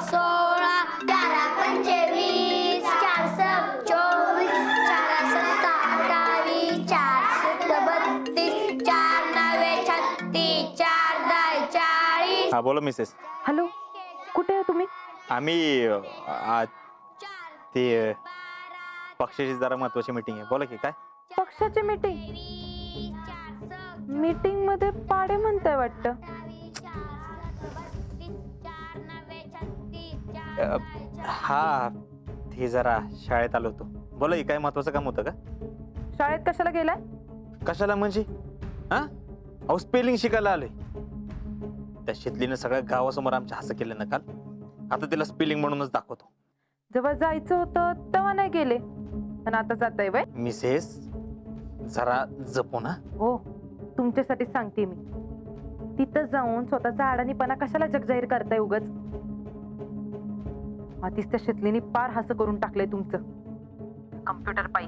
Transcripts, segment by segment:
16 4 25 4 7 24 4 7 28 4 7 32 4 9 36 4 10 40. हा बोला Mrs. Hello, कुठे आहे तुम्ही? आम्ही ते पक्षाची जरा महत्वाची मीटिंग आहे. बोला की काय. पक्षाची मीटिंग? मीटिंग मध्ये पाडे म्हणताय वाटतं. हा ते जरा शाळेत आलो होतो. बोला की काय महत्वाचं काम होतं का? शाळेत कशाला गेलाय? कशाला म्हणजे? हा अहो स्पेलिंग शिकायला आलोय. त्या शितलीनं सगळ्या गावासमोर आमच्या हसं केलं ना काल. आता तिला स्पेलिंग म्हणूनच दाखवतो. जेव्हा जायचं होतं तेव्हा नाही गेले आणि आता जाताय वय? मिसेस जरा जपू ना. हो, तुमच्यासाठी सांगते मी. तिथं जाऊन स्वतःचा अडाणीपणा कशाला जगजाहीर करताय उगच? आधीच त्या शितलीने पार हसं करून टाकलंय तुमचं कम्प्युटर पायी.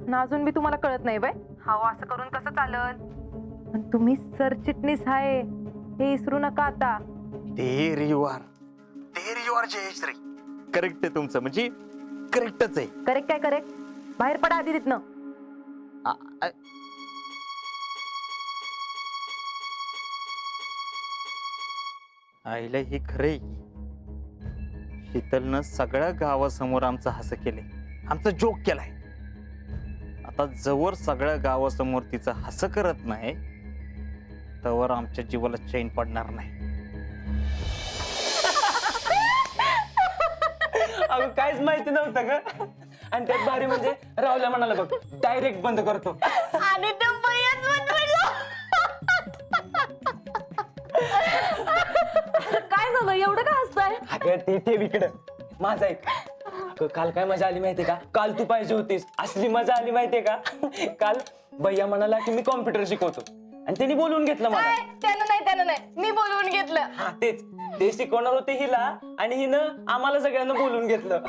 ना अजून बी तुम्हाला कळत नाही वय? हा असं करून कसं चालल? पण तुम्ही सरचिटणीस आहे हे विसरू नका आता. There you are Jayashree. Correct आहे तुमचं, म्हणजे करेक्टच आहे. करेक्ट काय करेक्ट? बाहेर पडा आधी तिथनं. आईला हे खरंय. शीतलनं सगळ्या गावासमोर आमचं हसं केलंय, आमचा जोक केलाय. आता जवळ सगळ्या गावासमोर तिचं हसं करत नाही तवर आमच्या जीवाला चैन पडणार नाही. अगं काहीच माहिती नव्हतं का. आणि त्यात भारी म्हणजे राहुल्या म्हणाला बघ डायरेक्ट बंद करतो. आणि ते बयच काय झालं एवढं का हसताय? अगं ते ठेव इकडं. माझा ऐक. अगं काल काय मजा आली माहितीये का. काल तू पाहिजे होतीस. असली मजा आली माहितीये का. काल भैया म्हणाला की मी कॉम्प्युटर शिकवतो आणि त्यांनी बोलवून घेतलं मला. त्यानं नाही मी बोलवून घेतलं. हा तेच, ते शिकवणार होते हिला आणि हिनं आम्हाला सगळ्यांना बोलवून घेतलं.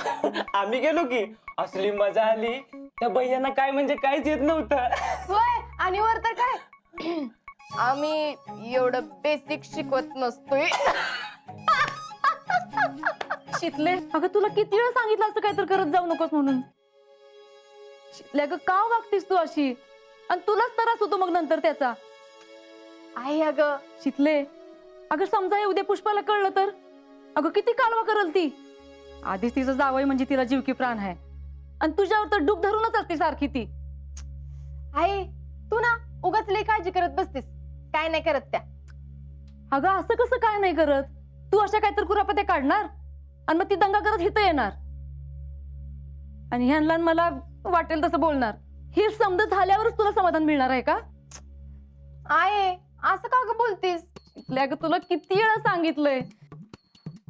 आम्ही गेलो की असली मजा आली. त्या भैयांना काय म्हणजे काहीच येत नव्हतं. होय, आणि वर तर काय आम्ही एवढं बेसिक शिकवत नसतोय. शितले, अगं तुला किती वेळा सांगितलं असतं काहीतरी करत जाऊ नकोस म्हणून. शितले अगं का वागतीस तू अशी? आणि तुलाच त्रास होतो मग नंतर त्याचा. आई अगं शितले, अगं समजा हे उद्या पुष्पाला कळलं तर? अगं किती कालवा करल ती. आधीच तिचं जावई म्हणजे तिला जीव की प्राण आहे आणि तुझ्यावर तर डूक धरूनच असते सारखी ती. आई तू ना उगाच लई काळजी करत बसतीस. काय नाही करत त्या. अगं असं कसं काय नाही करत? तू अशा काहीतरी कुरापत्या काढणार आणि मग ती दंगा करत हिथं येणार आणि ह्यांना मला वाटेल तसं बोलणार. हे समज झाल्यावरच तुला समाधान मिळणार आहे का? आहे असं का ग बोलतीस? अगं तुला किती वेळा सांगितलंय.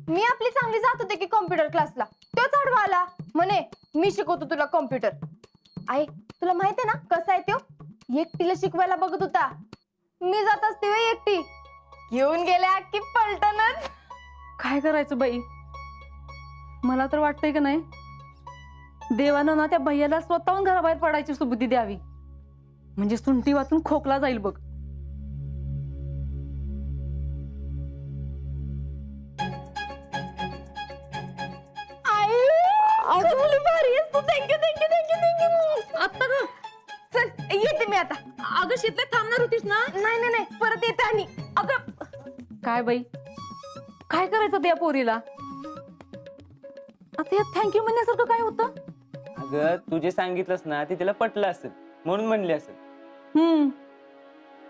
मी आपली चांगली जात होते की कॉम्प्युटर क्लासला. तोच आडवा आला म्हणे मी शिकवतो तुला कॉम्प्युटर. आई तुला माहित आहे ना कसा आहे तो? एकटीला शिकवायला बघत होता. मी जात असते वे एकटी. घेऊन गेल्या की पलटनच. काय करायचं बाई? मला तर वाटतंय की नाही देवानं ना त्या भैयाला स्वतःहून घराबाहेर पडायची सुबुद्धी द्यावी, म्हणजे सुंटी वाचून खोकला जाईल बघ. कसली भारी आहेस तू. Thank you thank you thank you thank you. आता ग चल येते मी आता. अगं शितले थांबणार होतीस ना? नाही नाही नाही परत येते. आणि अगं काय बाई, काय करायचं त्या पोरीला? आता यात थँक्यू म्हणण्यासारखं काय होतं? अगं तू जे सांगितलंस ना ते तिला पटलं असेल म्हणून म्हणली असेल.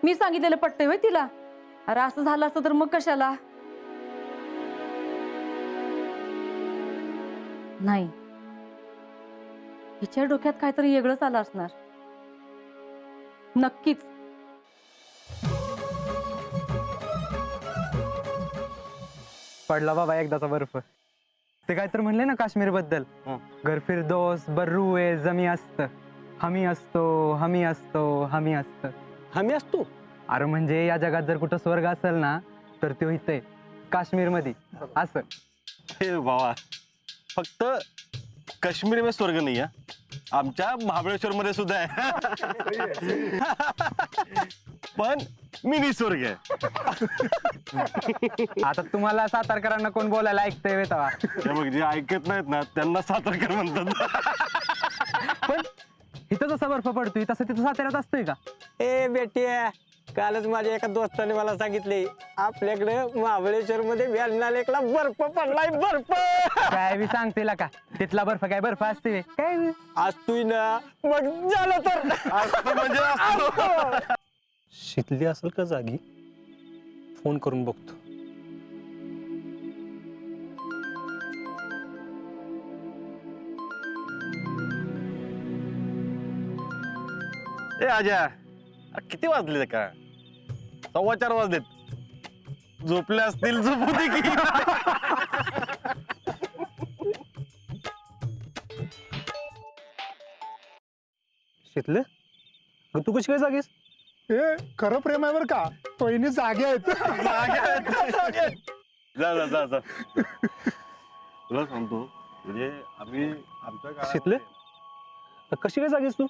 मी सांगितलेलं पटतंय होय तिला? अरे असं झालं असतं तर मग कशाला? नाही, हिच्या डोक्यात काहीतरी वेगळंच आलं असणार नक्कीच. पडला बाबा एकदाचा बर्फ. ते काय तर म्हणले ना काश्मीर बद्दल. घर फिरदोस बर्रू आहे जमी असत. हमी असतो हमी असतो हमी असत. हमी असतो. अरे म्हणजे या जगात जर कुठं स्वर्ग असेल ना तर तो इथे काश्मीर मध्ये असं. हे बाबा फक्त काश्मीर में स्वर्ग नाही आहे आमच्या महाबळेश्वर मध्ये सुद्धा आहे पण मिनी स्वर्ग आहे. आता तुम्हाला सातारकरांना कोण बोलायला ऐकतंय वे तेव्हा. हे बघ जे ऐकत नाहीत ना त्यांना सातारकर म्हणतात. पण इथं जसा बर्फ पडतोय तसं तिथं साताऱ्यात असतोय का? ए बेटी कालच माझ्या एका दोस्ताने मला सांगितले आपल्याकडे महाबळेश्वर मध्ये वेलना लेकला बर्फ पडलाय बर्फ. काय बी सांगते का तिथला बर्फ काय बर्फ असते व्हय? काय बी. असतोय ना मग झालं तर असतं म्हणजे असतं. शिकली असेल का जागी फोन करून बघतो. ए आजा किती वाजले का 4:15 वाजलेत. झोपले असतील झोपू दे की. शिकले तू कशी काय जागेस? ए खरं प्रेम आहे बरं का पहिली जागे आहेत. जा जा जा जा तुला सांगतो म्हणजे आम्ही आमच्या काळात- शिकले कशी काय जागेस तू?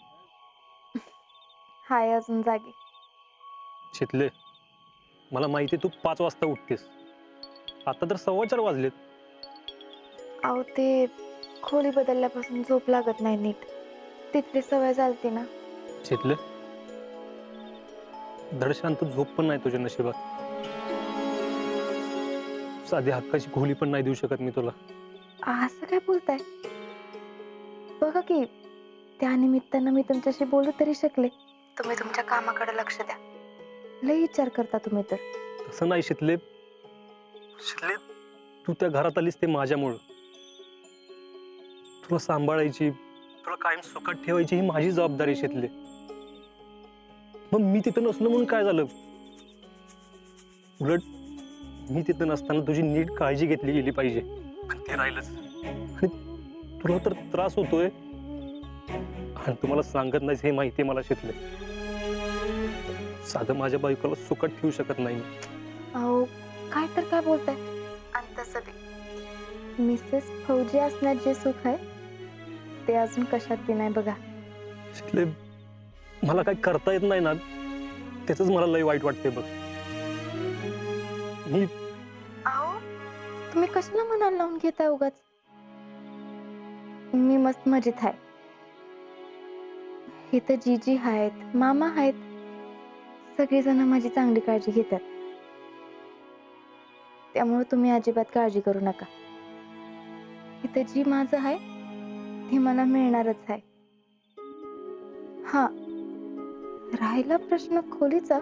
हाय अजून जागी. शिकले मला माहिती तू 5 वाजता उठतेस. आता तर 4:15 वाजलेत. अहो ते खोली बदलल्यापासून झोप लागत नाही नीट. तिथली सवय झालती ना. शिकले धड शांत झोप पण नाही तुझ्या नशिबात. साधी हक्काची खोली पण नाही देऊ शकत मी तुला. असं काय बोलताय? बघा की त्या निमित्तानं मी तुमच्याशी बोलू तरी शकले. तुम्ही तुमच्या कामाकडे लक्ष द्या. लई विचार करता तुम्ही तर. तसं नाही शिकले. शिकले तू त्या घरात आलीस ते माझ्यामुळं. तुला सांभाळायची तुला कायम सुखात ठेवायची ही माझी जबाबदारी शिकले. मग मी तिथं नसलो म्हणून काय झालं? उलट मी तिथं नसताना तुझी नीट काळजी घेतली गेली पाहिजे पण ते राहिलंच. आणि तुला तर त्रास होतोय आणि तुम्हाला सांगत नाहीस हे माहिती मला शिकले. साधं माझ्या बायकोला सुखात ठेवू शकत नाही. अहो काय तर काय बोलताय. आणि तसं बी मिसेस फौजी असण्यात जे सुख आहे ते अजून कशात बी नाही बघा. शिकले मला काही करता येत नाही ना त्याच मला लय वाईट वाटते बघ. मी अहो तुम्ही कशाला मनाला लावून घेताय उगाच. मी मस्त मजेत आहे. इथं जीजी आहेत मामा आहेत. सगळेजण माझी चांगली काळजी घेतात. त्यामुळे तुम्ही अजिबात काळजी करू नका. इथं जी माझं आहे ती मला मिळणारच आहे. हा राहिला प्रश्न खोलीचा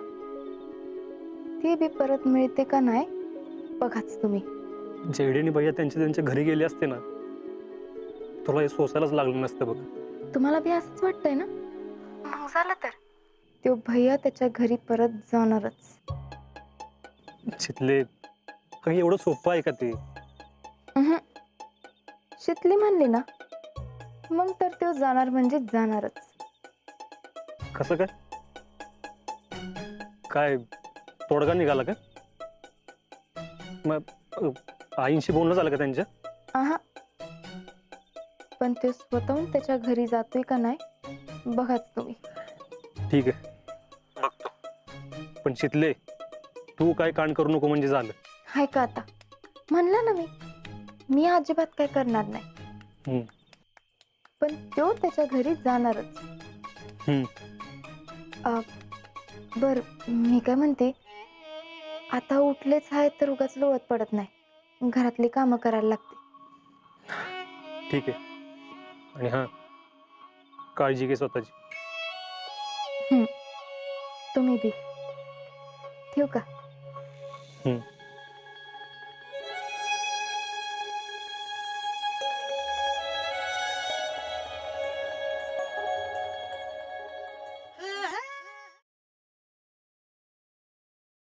ती बी परत मिळते का नाही बघाच तुम्ही. जेडी आणि भैया त्यांच्या घरी गेले असते ना तुला हे सोसायलाच लागलं नसतं बघ. तुम्हाला बी असंच वाटतंय ना? मग झालं तर तो भैया त्याच्या घरी परत जाणारच. शिकले अगं एवढं सोपं आहे का ते? शितली म्हणली ना मग तर तो जाणार म्हणजे जाणारच. कसं काय काय तोडगा निघाला का? मग आईंशी बोलणं झालं का त्यांच्या? आहा पण तो स्वतःहून त्याच्या घरी जातोय का नाही बघाच तुम्ही. ठीक आहे बघतो. पण शितले तू काय कांड करू नको म्हणजे झालं. हाय का आता म्हणलं ना मी अजिबात काय करणार नाही. पण तो त्याच्या घरी जाणारच. बर मी काय म्हणते आता उठलेच आहे तर उगाच लोळत पडत नाही. घरातली कामं करायला लागते. ठीक आहे. आणि हा काळजी घे स्वतःची. तुम्ही बी ठेवू का?